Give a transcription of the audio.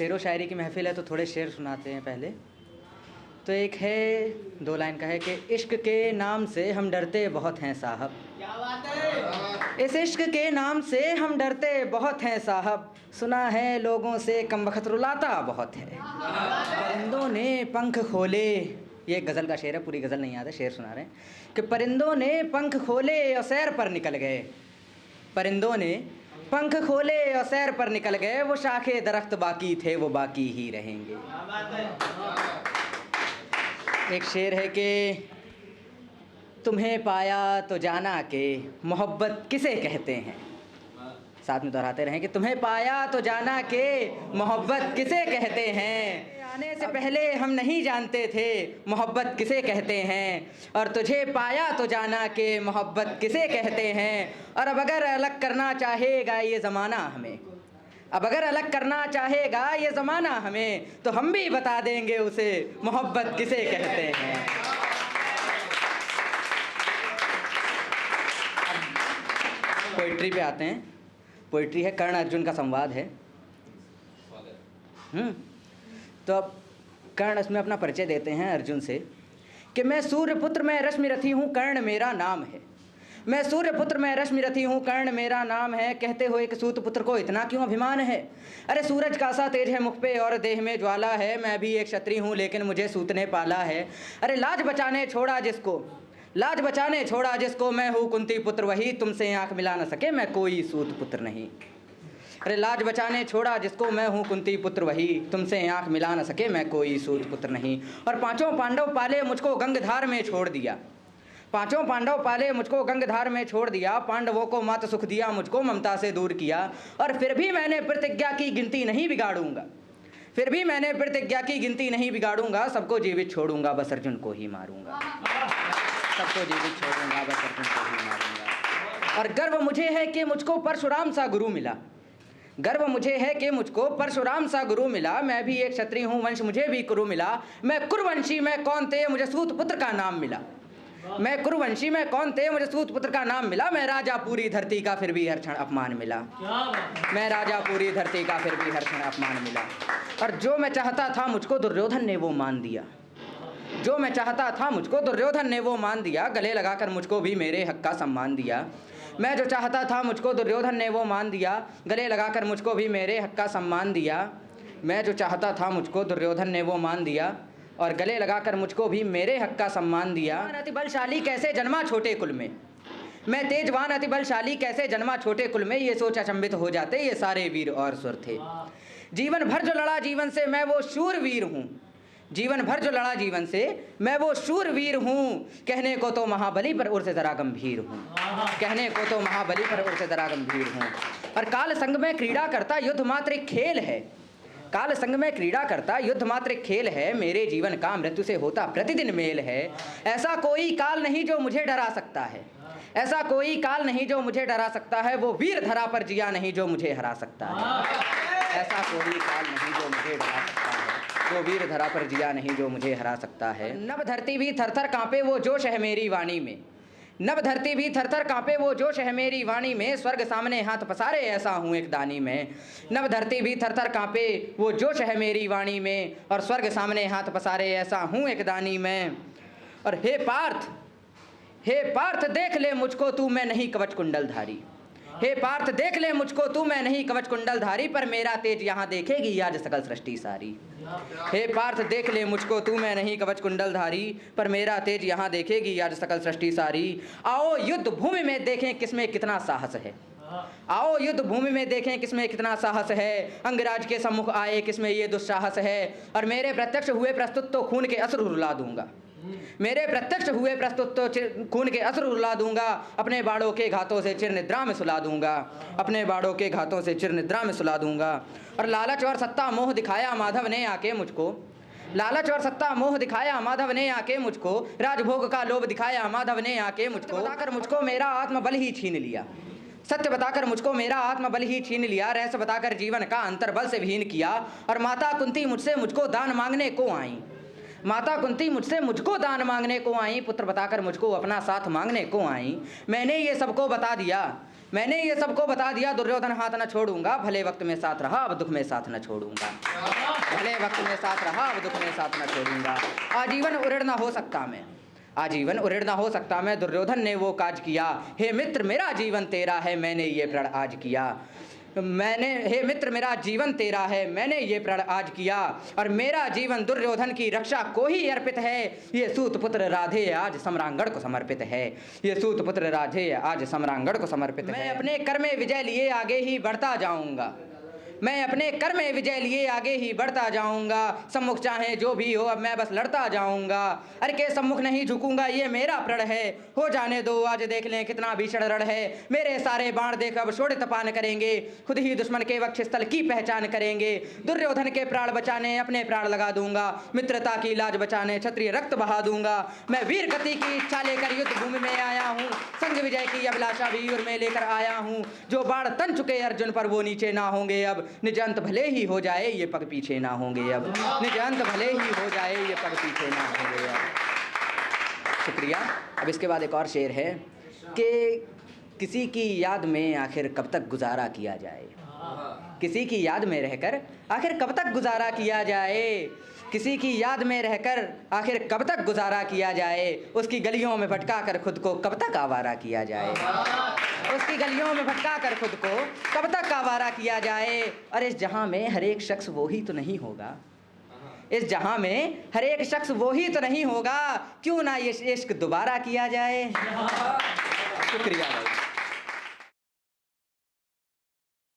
शेर व शायरी की महफ़िल है तो थोड़े शेर सुनाते हैं पहले। तो एक है, 2 लाइन का है कि इश्क के नाम से हम डरते बहुत हैं साहब। क्या बात है। इस इश्क के नाम से हम डरते बहुत हैं साहब, सुना है लोगों से कम वक्त रुलाता बहुत है। परिंदों ने पंख खोले, ये एक गज़ल का शेर है, पूरी गज़ल नहीं याद है, शेर सुना रहे हैं कि परिंदों ने पंख खोले और सैर पर निकल गए। परिंदों ने पंख खोले और सैर पर निकल गए, वो शाखे दरख्त बाकी थे वो बाकी ही रहेंगे। क्या बात है। एक शेर है कि तुम्हें पाया तो जाना कि मोहब्बत किसे कहते हैं। साथ में दोहराते रहें कि तुम्हें पाया तो जाना कि मोहब्बत किसे कहते हैं। आने से पहले हम नहीं जानते थे मोहब्बत किसे कहते हैं, और तुझे पाया तो जाना कि मोहब्बत किसे कहते हैं। और अब अगर अलग करना चाहेगा ये ज़माना हमें, अब अगर अलग करना चाहेगा ये ज़माना हमें, तो हम भी बता देंगे उसे मोहब्बत किसे कहते हैं। पोइट्री पे आते हैं। पोइट्री है, कर्ण अर्जुन का संवाद है। तो अब कर्ण इसमें अपना परिचय देते हैं अर्जुन से कि मैं सूर्यपुत्र में रश्मि रथी हूँ, कर्ण मेरा नाम है। मैं सूर्यपुत्र में रश्मि रथी हूँ, कर्ण मेरा नाम है। कहते हो एक सूत पुत्र को इतना क्यों अभिमान है। अरे सूरज का सा तेज है मुख पे और देह में ज्वाला है। मैं भी एक क्षत्रिय हूँ लेकिन मुझे सूत ने पाला है। अरे लाज बचाने छोड़ा जिसको, लाज बचाने छोड़ा जिसको, मैं हूँ कुंती पुत्र वही, तुमसे आँख मिला न सके मैं कोई सूत पुत्र नहीं। अरे लाज बचाने छोड़ा जिसको, मैं हूँ कुंती पुत्र वही, तुमसे आँख मिला न सके मैं कोई सूत पुत्र नहीं। और 5 पांडव पाले मुझको गंगधार में छोड़ दिया, 5 पांडव पाले मुझको गंगधार में छोड़ दिया। पांडवों को मात सुख दिया, मुझको ममता से दूर किया। और फिर भी मैंने प्रतिज्ञा की गिनती नहीं बिगाड़ूंगा, फिर भी मैंने प्रतिज्ञा की गिनती नहीं बिगाड़ूंगा। सबको जीवित छोड़ूंगा बस अर्जुन को ही मारूंगा, सबको जीवित छोड़ूंगा बस अर्जुन को ही मारूंगा। और गर्व मुझे है कि मुझको परशुराम सा गुरु मिला, गर्व मुझे है कि मुझको परशुराम सा गुरु मिला। मैं भी एक क्षत्रिय हूँ, वंश मुझे भी कुरु मिला। मैं कुरुवंशी मैं कौन थे, मुझे सूत पुत्र का नाम मिला। मैं कुरुवंशी में कौन थे, मुझे सूत पुत्र का नाम मिला। मैं राजा पूरी धरती का फिर भी हर क्षण अपमान मिला, मैं राजा पूरी धरती का फिर भी हर क्षण अपमान मिला। और जो मैं चाहता था मुझको दुर्योधन ने वो मान दिया, जो मैं चाहता था मुझको दुर्योधन ने वो मान दिया। गले लगाकर मुझको भी मेरे हक का सम्मान दिया। मैं जो चाहता था मुझको दुर्योधन ने वो मान दिया, गले लगाकर मुझको भी मेरे हक का सम्मान दिया। मैं जो चाहता था मुझको दुर्योधन ने वो मान दिया, और गले लगाकर मुझको भी मेरे हक का सम्मान दिया। अति बलशाली कैसे जन्मा छोटे कुल में, मैं तेजवान अति बलशाली कैसे जन्मा छोटे कुल में। ये सोच अचंभित हो जाते ये सारे वीर और सुर थे। जीवन भर जो लड़ा जीवन से मैं वो शूरवीर हूँ, जीवन भर जो लड़ा जीवन से मैं वो शूरवीर हूँ। कहने को तो महाबली पर उर से ज़रा गंभीर हूँ, कहने को तो महाबली पर उर से ज़रा गंभीर हूँ। और काल संग में क्रीड़ा करता युद्ध मात्र एक खेल है, काल संग में क्रीड़ा करता युद्ध मात्र एक खेल है। मेरे जीवन का मृत्यु से होता प्रतिदिन मेल है। ऐसा कोई काल नहीं जो मुझे डरा सकता है, ऐसा कोई काल नहीं जो मुझे डरा सकता है। वो वीर धरा पर जिया नहीं जो मुझे हरा सकता है, ऐसा कोई काल नहीं जो मुझे डरा सकता है। वो वीर धरा पर जिया नहीं जो मुझे हरा सकता है। नभ धरती भी थरथर कांपे वो जोश है मेरी वाणी में, नभ धरती भी थरथर कांपे वो जोश है मेरी वाणी में। स्वर्ग सामने हाथ पसारे ऐसा हूँ एक दानी में, नभ धरती भी थरथर कांपे वो जोश है मेरी वाणी में। और स्वर्ग सामने हाथ पसारे ऐसा हूँ एक दानी में। और हे पार्थ देख ले मुझको तू, मैं नहीं कवच कुंडलधारी। हे पार्थ देख ले मुझको तू, मैं नहीं कवच कुंडलधारी। पर मेरा तेज यहाँ देखेगी आज सकल सृष्टि सारी। हे पार्थ देख ले मुझको तू, मैं नहीं कवच कुंडलधारी। पर मेरा तेज यहाँ देखेगी आज सकल सृष्टि सारी। आओ युद्ध भूमि में देखें किसमें कितना साहस है, आओ युद्ध भूमि में देखें किसमें कितना साहस है। अंगराज के सम्मुख आए किसमें ये दुस्साहस है। और मेरे प्रत्यक्ष हुए प्रस्तुत तो खून के असर रुला दूंगा, मेरे प्रत्यक्ष हुए प्रस्तुत तो खून के असर रुला दूंगा। अपने बाड़ों के घातों से चिर निद्रा में सुला दूंगा, अपने बाड़ों के घातों से चिर निद्रा में सुला दूंगा। और लालच और सत्ता मोह दिखाया माधव ने आके मुझको, लालच और सत्ता मोह दिखाया माधव ने आके मुझको। राजभोग का लोभ दिखाया माधव ने आके मुझको। बताकर मुझको मेरा आत्मबल ही छीन लिया, सत्य बताकर मुझको मेरा आत्मबल ही छीन लिया। रहस्य बताकर जीवन का अंतर्बल से विहीन किया। और माता कुंती मुझसे मुझको दान मांगने को आई, माता कुंती मुझसे मुझको दान मांगने को आई। पुत्र बताकर मुझको अपना साथ मांगने को आई। मैंने ये सबको बता दिया, मैंने ये सबको बता दिया, दुर्योधन हाथ न छोड़ूंगा, भले वक्त में साथ रहा अब दुख में साथ न छोड़ूंगा। भले वक्त में साथ रहा अब दुख में साथ न छोड़ूंगा। आजीवन उड़ेड़ न हो सकता मैं, आजीवन उड़ेड़ न हो सकता मैं, दुर्योधन ने वो काज किया। हे मित्र मेरा जीवन तेरा है, मैंने ये प्रण आज किया। हे मित्र मेरा जीवन तेरा है, मैंने ये प्रण आज किया। और मेरा जीवन दुर्योधन की रक्षा को ही अर्पित है। ये सूत पुत्र राधे आज सम्रांगण को समर्पित है। ये सूत पुत्र राधे आज सम्रांगण को समर्पित है। मैं अपने कर में विजय लिए आगे ही बढ़ता जाऊंगा, मैं अपने कर में विजय लिए आगे ही बढ़ता जाऊंगा। सम्मुख चाहे जो भी हो अब मैं बस लड़ता जाऊंगा। अरे के सम्मुख नहीं झुकूंगा ये मेरा प्रण है। हो जाने दो आज देख लें कितना भीषण रण है। मेरे सारे बाण देख अब शोणित पान करेंगे, खुद ही दुश्मन के वक्षस्थल की पहचान करेंगे। दुर्योधन के प्राण बचाने अपने प्राण लगा दूंगा, मित्रता की लाज बचाने क्षत्रिय रक्त बहा दूंगा। मैं वीर गति की इच्छा लेकर युद्ध भूमि में आया हूँ, संग विजय की अभिलाषा भी और में लेकर आया हूँ। जो बाण तन चुके अर्जुन पर वो नीचे ना होंगे अब, निज अंत भले ही हो जाए ये पग पीछे ना होंगे अब। निज अंत भले ही हो जाए ये पग पीछे ना होंगे अब। शुक्रिया। अब इसके बाद एक और शेर है कि किसी की याद में आखिर कब तक गुजारा किया जाए, किसी की याद में रहकर आखिर कब तक गुजारा किया जाए। किसी की याद में रहकर आखिर कब तक गुजारा किया जाए। उसकी गलियों में भटका कर खुद को कब तक आवारा किया जाए। उसकी गलियों में भटका कर खुद को कब तक आवारा किया जाए। और इस जहां में हर एक शख्स वो ही तो नहीं होगा, इस जहां में हर एक शख्स वो ही तो नहीं होगा। क्यों ना ये इश्क दोबारा किया जाए। शुक्रिया भाई।